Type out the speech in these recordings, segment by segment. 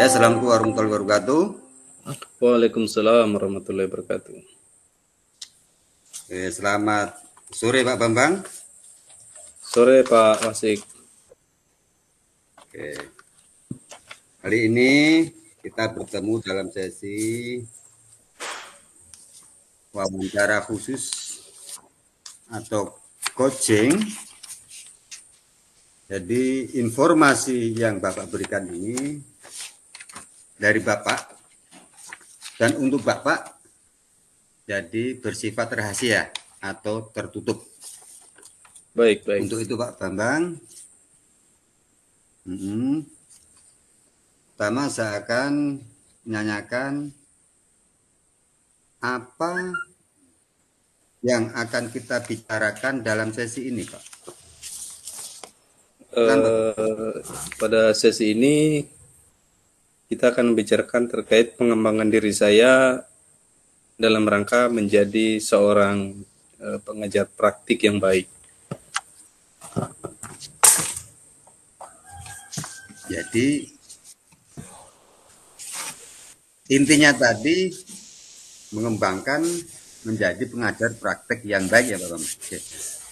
Assalamualaikum warahmatullahi wabarakatuh. Waalaikumsalam warahmatullahi wabarakatuh. Selamat sore Pak Bambang. Sore Pak Wasik. Kali ini kita bertemu dalam sesi wawancara khusus atau coaching. Jadi informasi yang Bapak berikan ini dari Bapak dan untuk Bapak jadi bersifat rahasia atau tertutup. Baik. Untuk itu Pak Bambang, pertama saya akan menanyakan apa yang akan kita bicarakan dalam sesi ini, Pak. Pada sesi ini kita akan membicarakan terkait pengembangan diri saya dalam rangka menjadi seorang pengajar praktik yang baik. Jadi intinya tadi mengembangkan menjadi pengajar praktek yang baik ya Pak Bambang.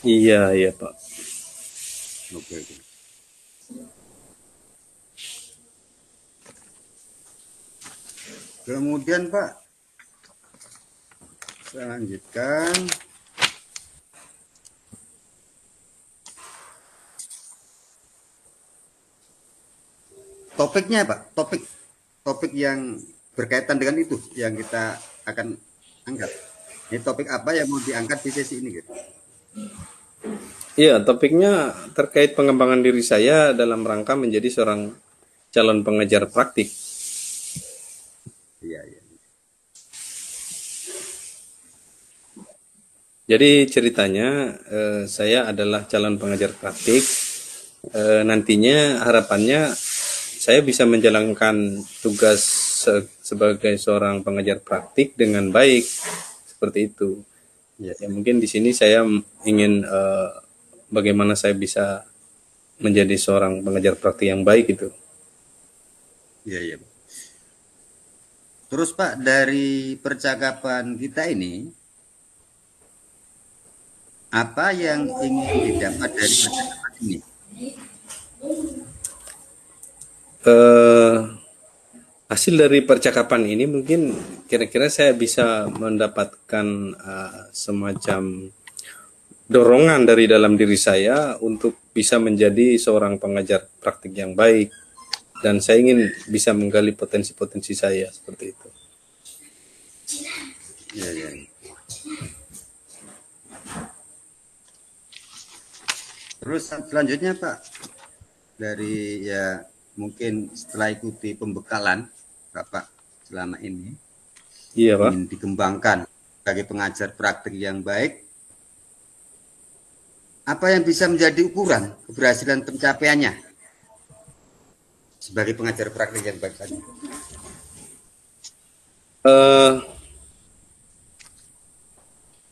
Iya Pak. Oke. Kemudian Pak, saya lanjutkan. Topiknya Pak, topik yang berkaitan dengan itu yang kita akan angkat. Ini topik apa yang mau diangkat di sesi ini gitu? Iya, topiknya terkait pengembangan diri saya dalam rangka menjadi seorang calon pengajar praktik. Iya. Jadi ceritanya saya adalah calon pengajar praktik. Nantinya harapannya saya bisa menjalankan tugas sebagai seorang pengajar praktik dengan baik, seperti itu. Ya, mungkin di sini saya ingin bagaimana saya bisa menjadi seorang pengajar praktik yang baik itu. Iya. Terus Pak, dari percakapan kita ini, apa yang ingin didapat dari percakapan ini? Hasil dari percakapan ini mungkin kira-kira saya bisa mendapatkan semacam dorongan dari dalam diri saya untuk bisa menjadi seorang pengajar praktik yang baik, dan saya ingin bisa menggali potensi-potensi saya seperti itu. Iya. Terus selanjutnya Pak, dari ya mungkin setelah ikuti pembekalan Bapak selama ini, iya Pak, ingin dikembangkan sebagai pengajar praktik yang baik, apa yang bisa menjadi ukuran keberhasilan pencapaiannya sebagai pengajar praktik yang baik tadi?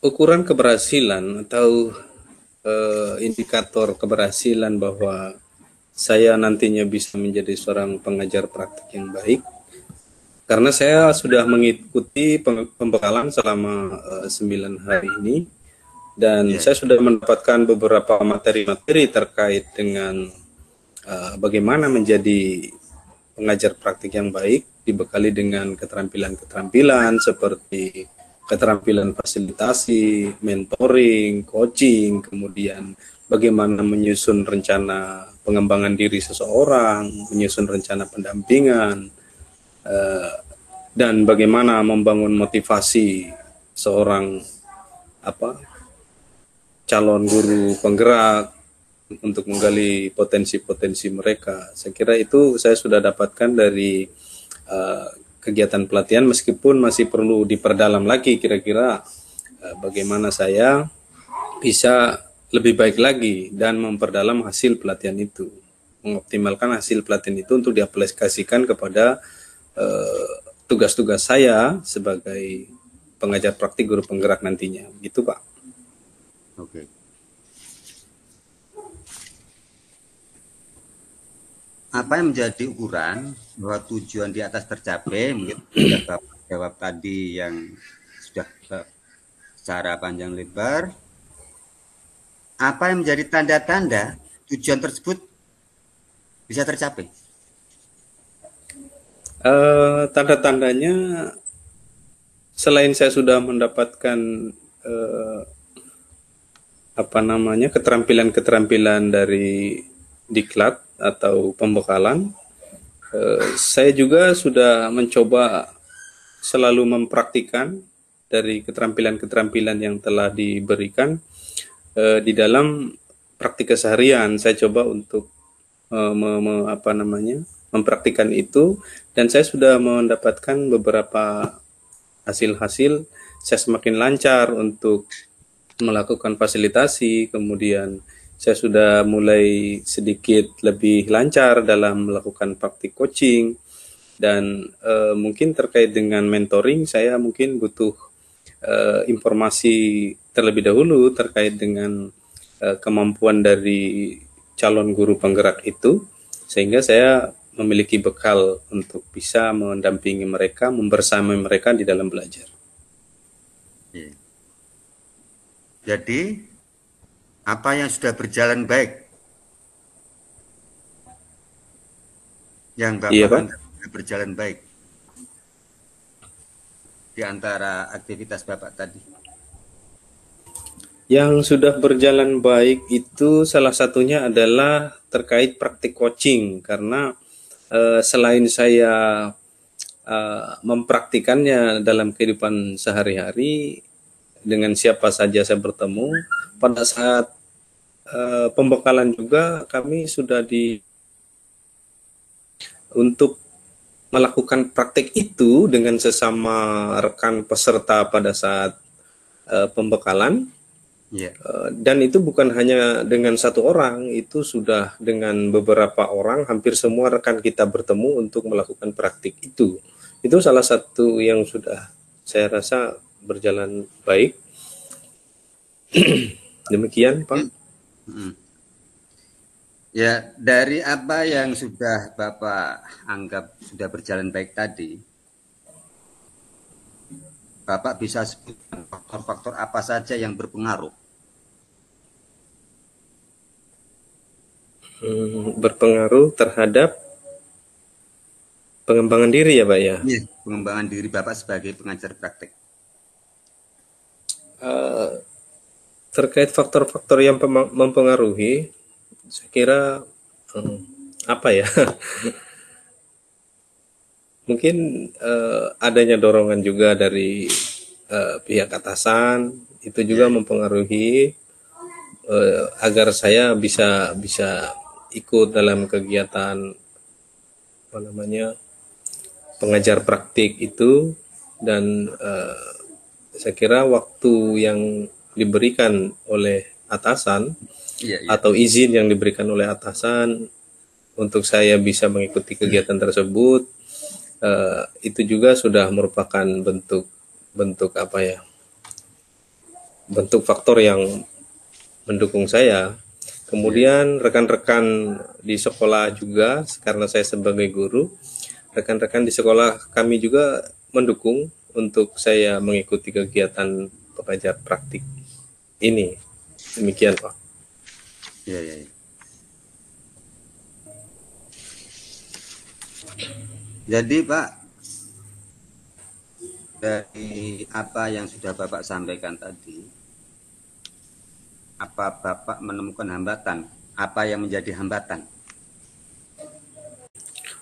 Ukuran keberhasilan atau indikator keberhasilan bahwa saya nantinya bisa menjadi seorang pengajar praktik yang baik, karena saya sudah mengikuti pembekalan selama 9 hari ini, dan saya sudah mendapatkan beberapa materi-materi terkait dengan bagaimana menjadi pengajar praktik yang baik, dibekali dengan keterampilan-keterampilan seperti keterampilan fasilitasi, mentoring, coaching, kemudian bagaimana menyusun rencana pengembangan diri seseorang, menyusun rencana pendampingan, dan bagaimana membangun motivasi seorang calon guru penggerak untuk menggali potensi-potensi mereka. Saya kira itu saya sudah dapatkan dari kegiatan pelatihan, meskipun masih perlu diperdalam lagi kira-kira bagaimana saya bisa lebih baik lagi dan memperdalam hasil pelatihan itu, mengoptimalkan hasil pelatihan itu untuk diaplikasikan kepada tugas-tugas saya sebagai pengajar praktik guru penggerak nantinya, gitu Pak. Oke. apa yang menjadi ukuran bahwa tujuan di atas tercapai? Mungkin sudah Bapak jawab tadi yang sudah secara panjang lebar. Apa yang menjadi tanda-tanda tujuan tersebut bisa tercapai? Tanda-tandanya selain saya sudah mendapatkan eh, apa namanya keterampilan-keterampilan dari diklat atau pembekalan, saya juga sudah mencoba selalu mempraktikkan dari keterampilan-keterampilan yang telah diberikan di dalam praktik keseharian. Saya coba untuk apa namanya mempraktikkan itu, dan saya sudah mendapatkan beberapa hasil-hasil. Saya semakin lancar untuk melakukan fasilitasi, kemudian saya sudah mulai sedikit lebih lancar dalam melakukan praktik coaching, dan mungkin terkait dengan mentoring saya mungkin butuh informasi terlebih dahulu terkait dengan kemampuan dari calon guru penggerak itu, sehingga saya memiliki bekal untuk bisa mendampingi mereka, membersamai mereka di dalam belajar. Jadi, apa yang sudah berjalan baik, yang Bapak Iya, Pak. anggap sudah berjalan baik di antara aktivitas Bapak tadi? Yang sudah berjalan baik itu salah satunya adalah terkait praktik coaching, karena selain saya mempraktikannya dalam kehidupan sehari-hari dengan siapa saja saya bertemu, pada saat pembekalan juga kami sudah untuk melakukan praktik itu dengan sesama rekan peserta pada saat pembekalan. Dan itu bukan hanya dengan satu orang, itu sudah dengan beberapa orang, hampir semua rekan kita bertemu untuk melakukan praktik itu. Itu salah satu yang sudah saya rasa berjalan baik. Demikian, Pak. Ya, dari apa yang sudah Bapak anggap sudah berjalan baik tadi, Bapak bisa sebutkan faktor-faktor apa saja yang berpengaruh? Berpengaruh terhadap pengembangan diri ya, Pak ya? Iya, pengembangan diri Bapak sebagai pengajar praktek. Terkait faktor-faktor yang mempengaruhi, saya kira apa ya? Mungkin adanya dorongan juga dari pihak atasan, itu juga mempengaruhi agar saya bisa ikut dalam kegiatan apa namanya pengajar praktik itu, dan saya kira waktu yang diberikan oleh atasan atau izin yang diberikan oleh atasan untuk saya bisa mengikuti kegiatan tersebut, itu juga sudah merupakan bentuk apa ya, bentuk faktor yang mendukung saya. Kemudian rekan-rekan di sekolah juga, karena saya sebagai guru, rekan-rekan di sekolah kami juga mendukung untuk saya mengikuti kegiatan pengajar praktik ini. Demikian, Pak. Iya. Jadi Pak, dari apa yang sudah Bapak sampaikan tadi, apa Bapak menemukan hambatan? Apa yang menjadi hambatan?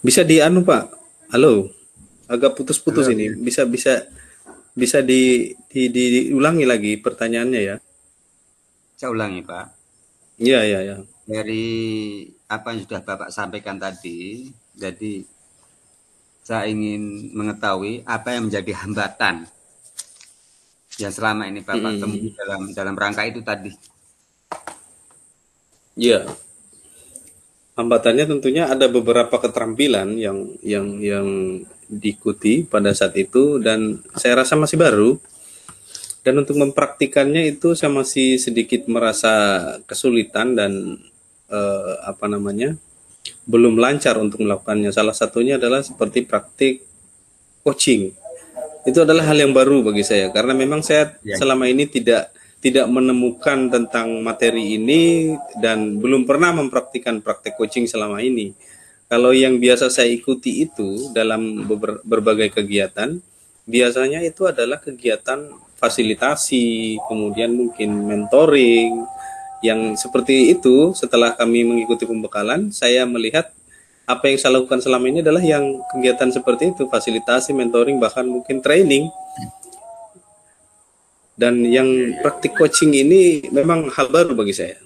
Bisa Pak. Halo. Agak putus-putus ini. Bisa diulangi lagi pertanyaannya ya. Saya ulangi, Pak. Iya. Dari apa yang sudah Bapak sampaikan tadi, jadi saya ingin mengetahui apa yang menjadi hambatan yang selama ini Bapak temui dalam rangka itu tadi. Iya. Hambatannya tentunya ada beberapa keterampilan yang diikuti pada saat itu, dan saya rasa masih baru. Dan untuk mempraktikannya itu saya masih sedikit merasa kesulitan dan belum lancar untuk melakukannya. Salah satunya adalah seperti praktik coaching. Itu adalah hal yang baru bagi saya karena memang saya Ya, selama ini tidak menemukan tentang materi ini dan belum pernah mempraktikkan praktik coaching selama ini. Kalau yang biasa saya ikuti itu dalam berbagai kegiatan, biasanya itu adalah kegiatan fasilitasi, kemudian mungkin mentoring, yang seperti itu. Setelah kami mengikuti pembekalan, saya melihat apa yang saya lakukan selama ini adalah yang kegiatan seperti itu, fasilitasi, mentoring, bahkan mungkin training. Dan yang ya, ya. praktik coaching ini memang hal baru bagi saya.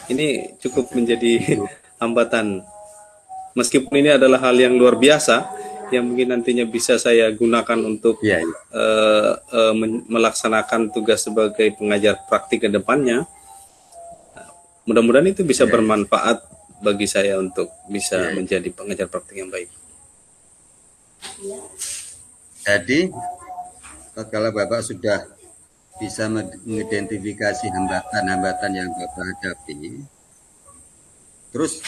Ini cukup menjadi Itu. hambatan. Meskipun ini adalah hal yang luar biasa, yang mungkin nantinya bisa saya gunakan untuk Ya, ya. melaksanakan tugas sebagai pengajar praktik ke depannya. Mudah-mudahan itu bisa Ya, ya. bermanfaat bagi saya untuk bisa Ya, ya. menjadi pengajar praktik yang baik. Jadi kalau Bapak sudah bisa mengidentifikasi hambatan-hambatan yang Bapak hadapi, terus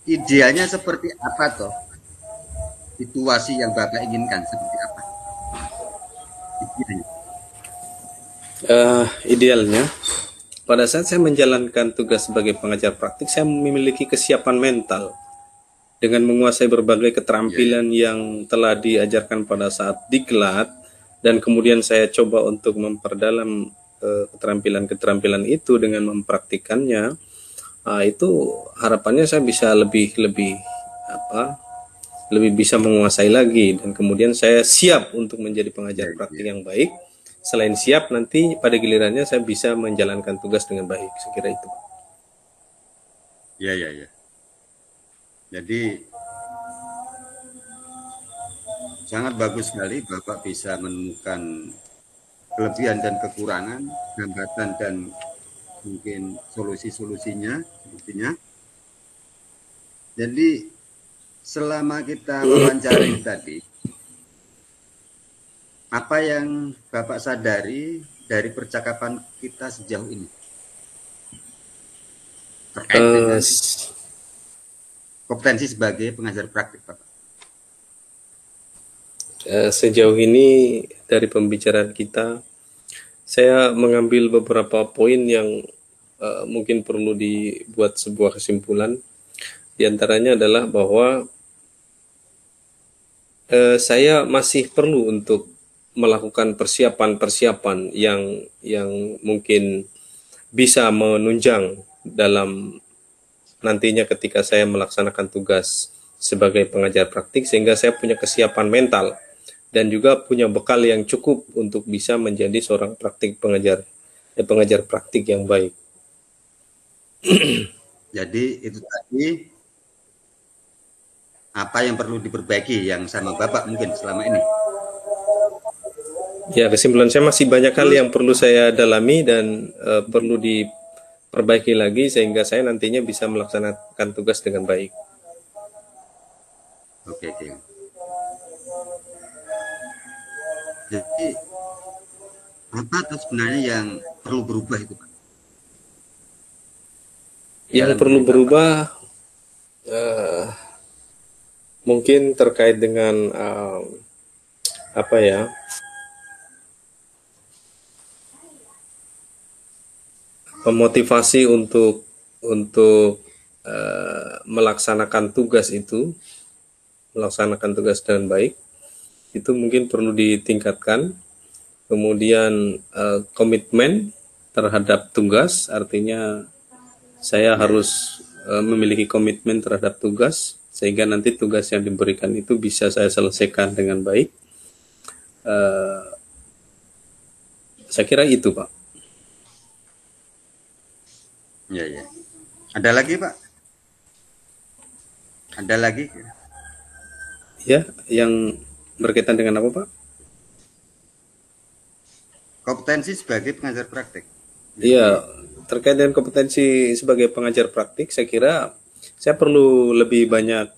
idealnya seperti apa toh? Situasi yang Bapak inginkan seperti apa? Idealnya. Idealnya, pada saat saya menjalankan tugas sebagai pengajar praktik, saya memiliki kesiapan mental dengan menguasai berbagai Ya, ya. keterampilan yang telah diajarkan pada saat diklat, dan kemudian saya coba untuk memperdalam keterampilan-keterampilan itu dengan mempraktikannya. Itu harapannya saya bisa lebih bisa menguasai lagi, dan kemudian saya siap untuk menjadi pengajar Ya, praktik ya. yang baik. Selain siap, nanti pada gilirannya saya bisa menjalankan tugas dengan baik. Saya kira itu. Ya, ya, ya. Jadi sangat bagus sekali Bapak bisa menemukan kelebihan dan kekurangan, hambatan dan mungkin solusi-solusinya sebetulnya. Jadi selama kita wawancara ini tadi, apa yang Bapak sadari dari percakapan kita sejauh ini terkait Eh, dengan kompetensi sebagai pengajar praktik, Bapak? Sejauh ini dari pembicaraan kita, saya mengambil beberapa poin yang mungkin perlu dibuat sebuah kesimpulan. Di antaranya adalah bahwa saya masih perlu untuk melakukan persiapan-persiapan yang mungkin bisa menunjang dalam nantinya ketika saya melaksanakan tugas sebagai pengajar praktik, sehingga saya punya kesiapan mental dan juga punya bekal yang cukup untuk bisa menjadi seorang pengajar praktik yang baik. Jadi itu tadi apa yang perlu diperbaiki yang sama Bapak mungkin selama ini. Ya, kesimpulan saya masih banyak hal Terus, yang perlu saya dalami dan perlu diperbaiki lagi sehingga saya nantinya bisa melaksanakan tugas dengan baik. oke, oke. Jadi apa tuh sebenarnya yang perlu berubah itu, Pak? Yang Dalam perlu diri Bapak. berubah mungkin terkait dengan apa ya, memotivasi untuk melaksanakan tugas itu, melaksanakan tugas dengan baik, itu mungkin perlu ditingkatkan. Kemudian komitmen terhadap tugas, artinya saya Ya, ya. harus memiliki komitmen terhadap tugas sehingga nanti tugas yang diberikan itu bisa saya selesaikan dengan baik. Saya kira itu, Pak. Ya, ya. Ada lagi, Pak? Ada lagi? Ya, yang berkaitan dengan apa, Pak? Kompetensi sebagai pengajar praktek. Iya, Jadi, terkait dengan kompetensi sebagai pengajar praktik, saya kira saya perlu lebih banyak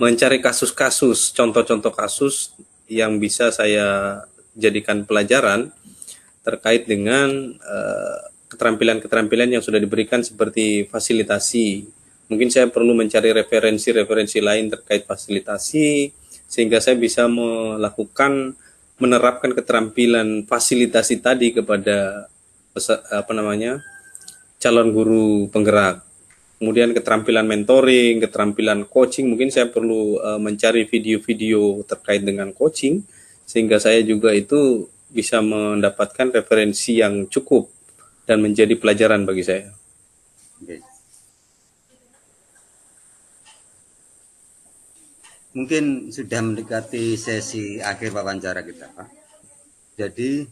mencari kasus-kasus, contoh-contoh kasus yang bisa saya jadikan pelajaran terkait dengan keterampilan-keterampilan yang sudah diberikan seperti fasilitasi. Mungkin saya perlu mencari referensi-referensi lain terkait fasilitasi sehingga saya bisa menerapkan keterampilan fasilitasi tadi kepada calon guru penggerak. Kemudian keterampilan mentoring, keterampilan coaching, mungkin saya perlu mencari video-video terkait dengan coaching sehingga saya juga itu bisa mendapatkan referensi yang cukup dan menjadi pelajaran bagi saya. Oke. Mungkin sudah mendekati sesi akhir wawancara kita, Pak. Jadi,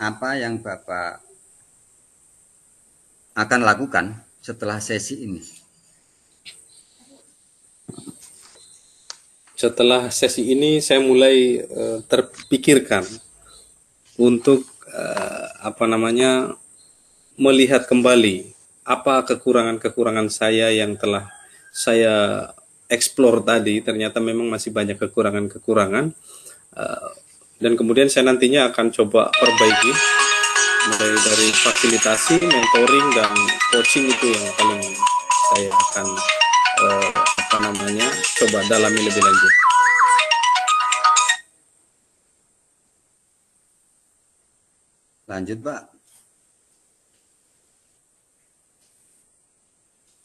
apa yang Bapak akan lakukan setelah sesi ini? Setelah sesi ini, saya mulai terpikirkan untuk melihat kembali apa kekurangan-kekurangan saya yang telah saya explore tadi. Ternyata memang masih banyak kekurangan-kekurangan, dan kemudian saya nantinya akan coba perbaiki mulai dari fasilitasi, mentoring, dan coaching. Itu yang paling saya akan coba dalami lebih lanjut. Lanjut, Pak.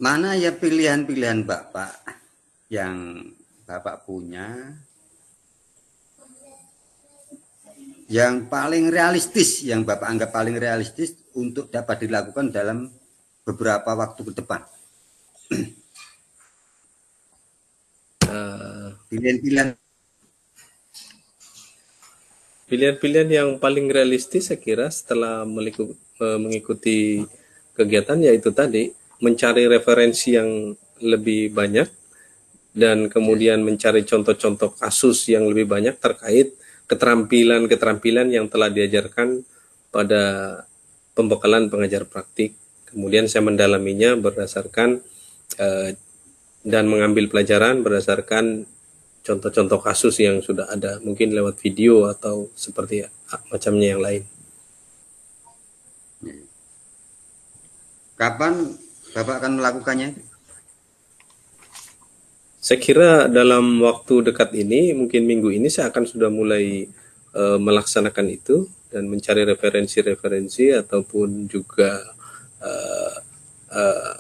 Mana ya pilihan-pilihan Bapak yang Bapak punya yang paling realistis, yang Bapak anggap paling realistis untuk dapat dilakukan dalam beberapa waktu ke depan? Pilihan-pilihan yang paling realistis saya kira setelah mengikuti kegiatan yaitu tadi mencari referensi yang lebih banyak dan kemudian mencari contoh-contoh kasus yang lebih banyak terkait keterampilan-keterampilan yang telah diajarkan pada pembekalan pengajar praktik. Kemudian saya mendalaminya berdasarkan dan mengambil pelajaran berdasarkan contoh-contoh kasus yang sudah ada, mungkin lewat video atau seperti macamnya yang lain. Kapan Bapak akan melakukannya? Saya kira dalam waktu dekat ini, mungkin minggu ini saya akan sudah mulai melaksanakan itu dan mencari referensi-referensi ataupun juga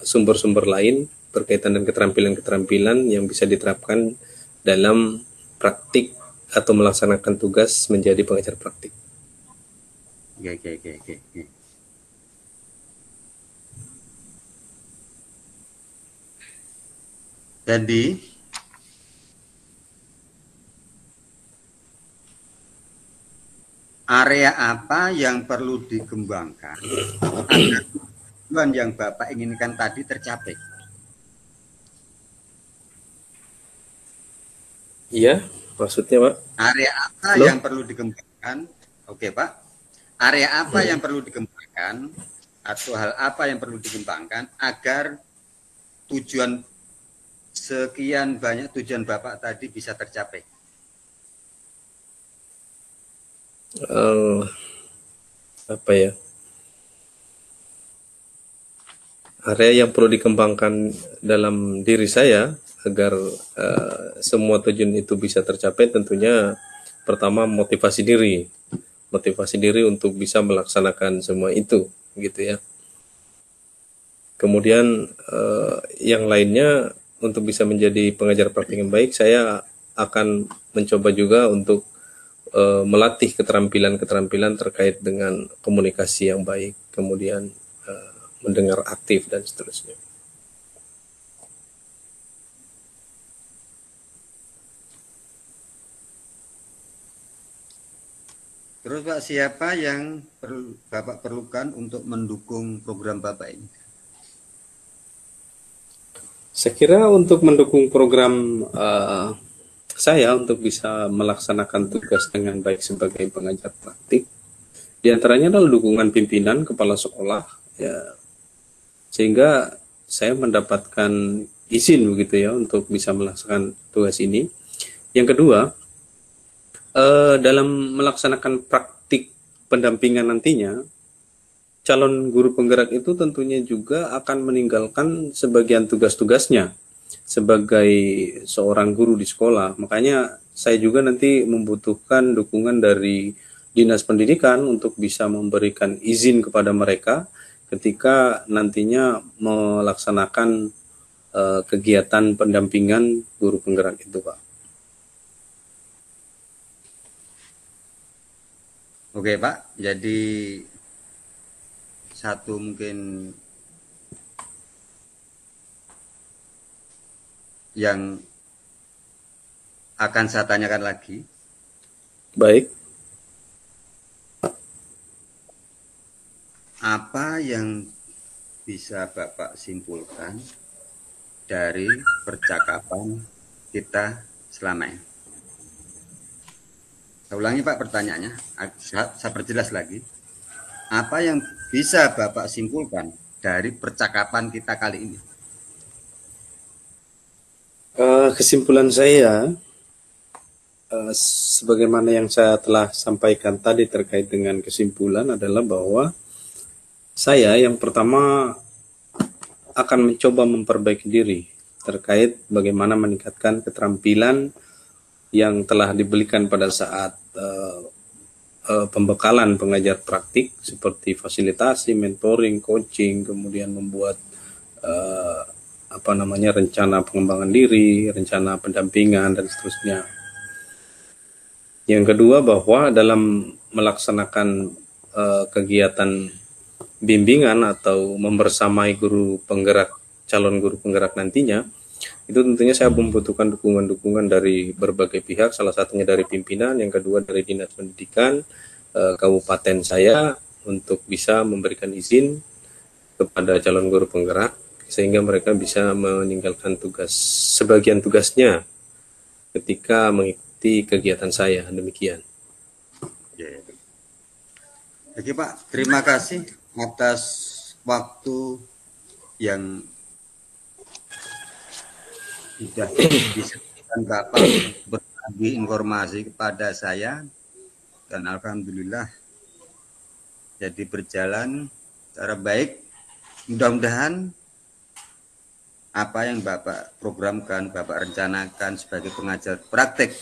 sumber-sumber lain berkaitan dengan keterampilan-keterampilan yang bisa diterapkan dalam praktik atau melaksanakan tugas menjadi pengajar praktik. Oke. Jadi area apa yang perlu dikembangkan agar tujuan yang Bapak inginkan tadi tercapai? Iya, maksudnya Pak? Area apa yang perlu dikembangkan? Oke Pak. Area apa yang perlu dikembangkan atau hal apa yang perlu dikembangkan agar sekian banyak tujuan Bapak tadi bisa tercapai? Area yang perlu dikembangkan dalam diri saya agar semua tujuan itu bisa tercapai, tentunya pertama motivasi diri untuk bisa melaksanakan semua itu, gitu ya. Kemudian yang lainnya, untuk bisa menjadi pengajar praktik yang baik, saya akan mencoba juga untuk melatih keterampilan-keterampilan terkait dengan komunikasi yang baik, kemudian mendengar aktif dan seterusnya. Terus Pak, siapa yang Bapak perlukan untuk mendukung program Bapak ini? Saya kira untuk mendukung program saya untuk bisa melaksanakan tugas dengan baik sebagai pengajar praktik, diantaranya adalah dukungan pimpinan, kepala sekolah, ya, sehingga saya mendapatkan izin begitu ya untuk bisa melaksanakan tugas ini. Yang kedua, dalam melaksanakan praktik pendampingan nantinya, calon guru penggerak itu tentunya juga akan meninggalkan sebagian tugas-tugasnya sebagai seorang guru di sekolah. Makanya saya juga nanti membutuhkan dukungan dari Dinas Pendidikan untuk bisa memberikan izin kepada mereka ketika nantinya melaksanakan kegiatan pendampingan guru penggerak itu, Pak. Oke, Pak. Jadi satu mungkin yang akan saya tanyakan lagi. Baik. Apa yang bisa Bapak simpulkan dari percakapan kita selama ini? Saya ulangi, Pak, pertanyaannya. Saya perjelas lagi. Apa yang bisa Bapak simpulkan dari percakapan kita kali ini? Kesimpulan saya, sebagaimana yang saya telah sampaikan tadi terkait dengan kesimpulan adalah bahwa saya yang pertama akan mencoba memperbaiki diri terkait bagaimana meningkatkan keterampilan yang telah diberikan pada saat pembekalan pengajar praktik seperti fasilitasi, mentoring, coaching, kemudian membuat rencana pengembangan diri, rencana pendampingan dan seterusnya. Yang kedua, bahwa dalam melaksanakan kegiatan bimbingan atau membersamai guru penggerak, calon guru penggerak nantinya, itu tentunya saya membutuhkan dukungan-dukungan dari berbagai pihak, salah satunya dari pimpinan, yang kedua dari Dinas Pendidikan kabupaten saya untuk bisa memberikan izin kepada calon guru penggerak sehingga mereka bisa meninggalkan sebagian tugasnya ketika mengikuti kegiatan saya. Demikian. Oke, Pak, terima kasih atas waktu yang sudah disediakan Bapak berbagi informasi kepada saya, dan alhamdulillah jadi berjalan secara baik. Mudah-mudahan apa yang Bapak programkan, Bapak rencanakan sebagai pengajar praktek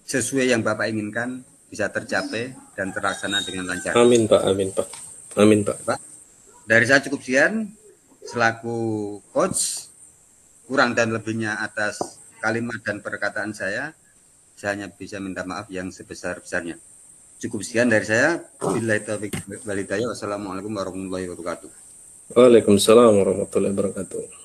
sesuai yang Bapak inginkan bisa tercapai dan terlaksana dengan lancar. Amin, Pak. Amin, Pak. Amin, Pak. Pak, dari saya cukup sekian selaku coach. Kurang dan lebihnya atas kalimat dan perkataan saya hanya bisa minta maaf yang sebesar-besarnya. Cukup sekian dari saya. Billahi taufiq wal hidayah. Wassalamualaikum warahmatullahi wabarakatuh. Waalaikumsalam warahmatullahi wabarakatuh.